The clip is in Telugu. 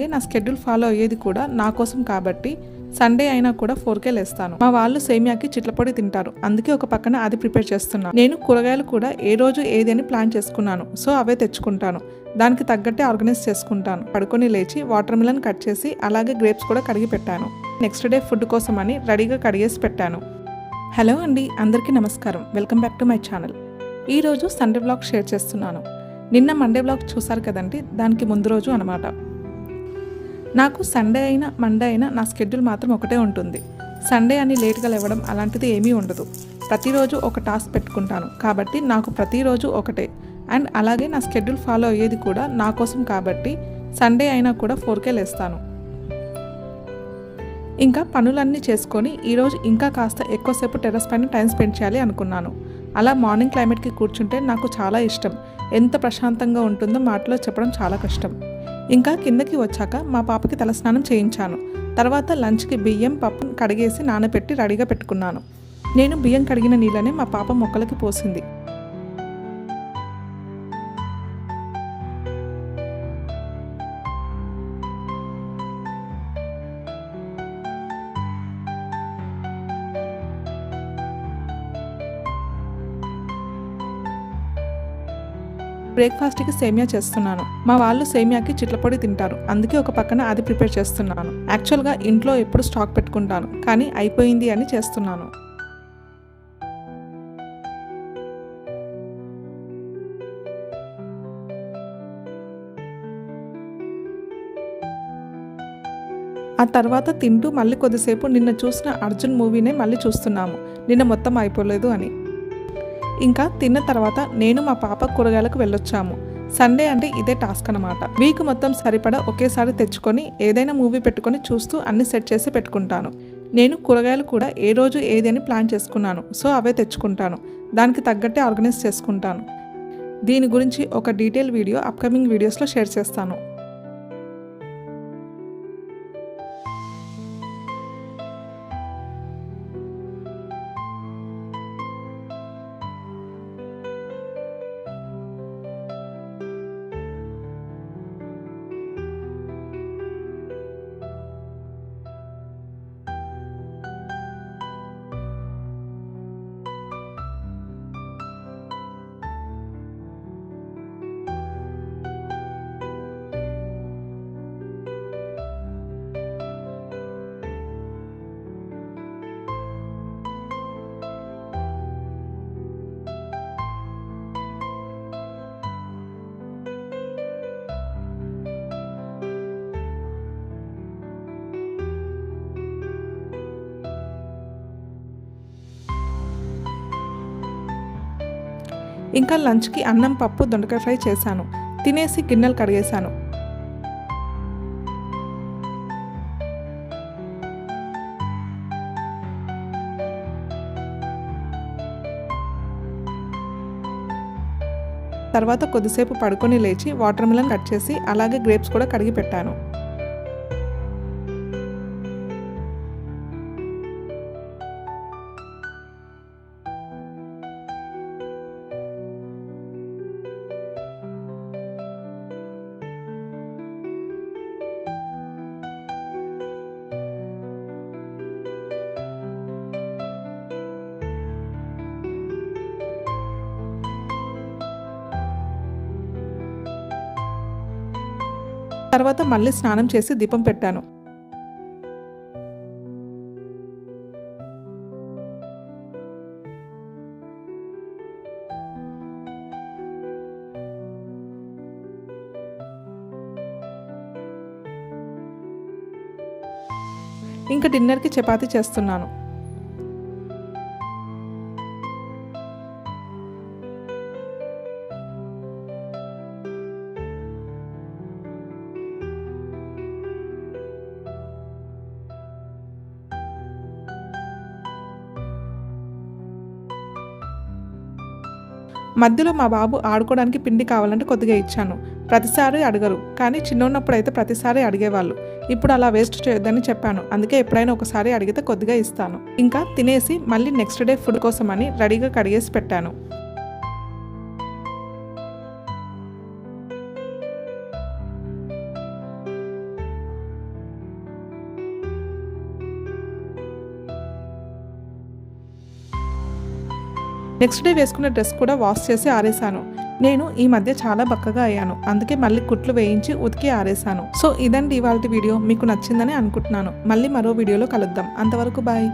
నా షెడ్యూల్ ఫాలో అయ్యేది కూడా నా కోసం కాబట్టి సండే అయినా కూడా 4కే లేస్తాను. మా వాళ్ళు సేమియాకి చిట్లపొడి తింటారు, అందుకే ఒక పక్కన అది ప్రిపేర్ చేస్తున్నాను. నేను కూరగాయలు కూడా ఏ రోజు ఏది అని ప్లాన్ చేసుకున్నాను, సో అవే తెచ్చుకుంటాను. దానికి తగ్గట్టే ఆర్గనైజ్ చేసుకుంటాను. పడుకొని లేచి వాటర్ మిలన్ కట్ చేసి అలాగే గ్రేప్స్ కూడా కడిగి పెట్టాను. నెక్స్ట్ డే ఫుడ్ కోసం అని రెడీగా కడిగేసి పెట్టాను. హలో అండి, అందరికీ నమస్కారం. Welcome back to my channel. ఈరోజు సండే వ్లాగ్ షేర్ చేస్తున్నాను. నిన్న మండే వ్లాగ్ చూసారు కదండి, దానికి ముందు రోజు అనమాట. నాకు సండే అయినా మండే అయినా నా షెడ్యూల్ మాత్రం ఒకటే ఉంటుంది. సండే అని లేట్గా లేవడం అలాంటిది ఏమీ ఉండదు. ప్రతిరోజు ఒక టాస్క్ పెట్టుకుంటాను కాబట్టి నాకు ప్రతిరోజు ఒకటే. అండ్ అలాగే నా షెడ్యూల్ ఫాలో అయ్యేది కూడా నా కోసం కాబట్టి సండే అయినా కూడా 4కే లేస్తాను. ఇంకా పనులన్నీ చేసుకొని ఈరోజు ఇంకా కాస్త ఎక్కువసేపు టెర్రస్ పైన టైం స్పెండ్ చేయాలి అనుకున్నాను. అలా మార్నింగ్ క్లైమేట్కి కూర్చుంటే నాకు చాలా ఇష్టం. ఎంత ప్రశాంతంగా ఉంటుందో మాటలో చెప్పడం చాలా కష్టం. ఇంకా కిందకి వచ్చాక మా పాపకి తలస్నానం చేయించాను. తర్వాత లంచ్కి బియ్యం పప్పు కడిగేసి నానబెట్టి రెడీగా పెట్టుకున్నాను. నేను బియ్యం కడిగిన నీళ్ళనే మా పాప మొక్కలకి పోసింది. బ్రేక్ఫాస్ట్కి సేమియా చేస్తున్నాను. మా వాళ్ళు సేమియాకి చిట్లపొడి తింటారు, అందుకే ఒక పక్కన అది ప్రిపేర్ చేస్తున్నాను. యాక్చువల్గా ఇంట్లో ఎప్పుడు స్టాక్ పెట్టుకుంటాను, కానీ అయిపోయింది అని చేస్తున్నాను. ఆ తర్వాత తింటూ మళ్ళీ కొద్దిసేపు నిన్న చూసిన అర్జున్ మూవీనే మళ్ళీ చూస్తున్నాము. నిన్న మొత్తం అయిపోలేదు అని. ఇంకా తిన్న తర్వాత నేను మా పాప కూరగాయలకు వెళ్ళొచ్చాము. సండే అంటే ఇదే టాస్క్ అనమాట. వీక్ మొత్తం సరిపడా ఒకేసారి తెచ్చుకొని ఏదైనా మూవీ పెట్టుకొని చూస్తూ అన్ని సెట్ చేసి పెట్టుకుంటాను. నేను కూరగాయలు కూడా ఏ రోజు ఏది అని ప్లాన్ చేసుకున్నాను, సో అవే తెచ్చుకుంటాను. దానికి తగ్గట్టే ఆర్గనైజ్ చేసుకుంటాను. దీని గురించి ఒక డీటెయిల్ వీడియో అప్కమింగ్ వీడియోస్లో షేర్ చేస్తాను. ఇంకా లంచ్కి అన్నం పప్పు దొండకాయ ఫ్రై చేశాను. తినేసి గిన్నెలు కడిగేశాను. తర్వాత కొద్దిసేపు పడుకొని లేచి వాటర్ మిలన్ కట్ చేసి అలాగే గ్రేప్స్ కూడా కడిగి పెట్టాను. తర్వాత మళ్ళీ స్నానం చేసి దీపం పెట్టాను. ఇంకా డిన్నర్కి చపాతీ చేస్తున్నాను. మధ్యలో మా బాబు ఆడుకోవడానికి పిండి కావాలంటే కొద్దిగా ఇచ్చాను. ప్రతిసారి అడగరు, కానీ చిన్నప్పుడు అయితే ప్రతిసారి అడిగేవాళ్ళు. ఇప్పుడు అలా వేస్ట్ చేయొద్దని చెప్పాను, అందుకే ఎప్పుడైనా ఒకసారి అడిగితే కొద్దిగా ఇస్తాను. ఇంకా తినేసి మళ్ళీ నెక్స్ట్ డే ఫుడ్ కోసం అని రెడీగా కడిగేసి పెట్టాను. నెక్స్ట్ డే వేసుకున్న డ్రెస్ కూడా వాష్ చేసి ఆరేసాను. నేను ఈ మధ్య చాలా బక్కగా అయ్యాను, అందుకే మళ్ళీ కుట్లు వేయించి ఉతికి ఆరేసాను. సో ఇదండి ఇవాళ వీడియో. మీకు నచ్చిందని అనుకుంటున్నాను. మళ్ళీ మరో వీడియోలో కలుద్దాం. అంతవరకు బాయ్.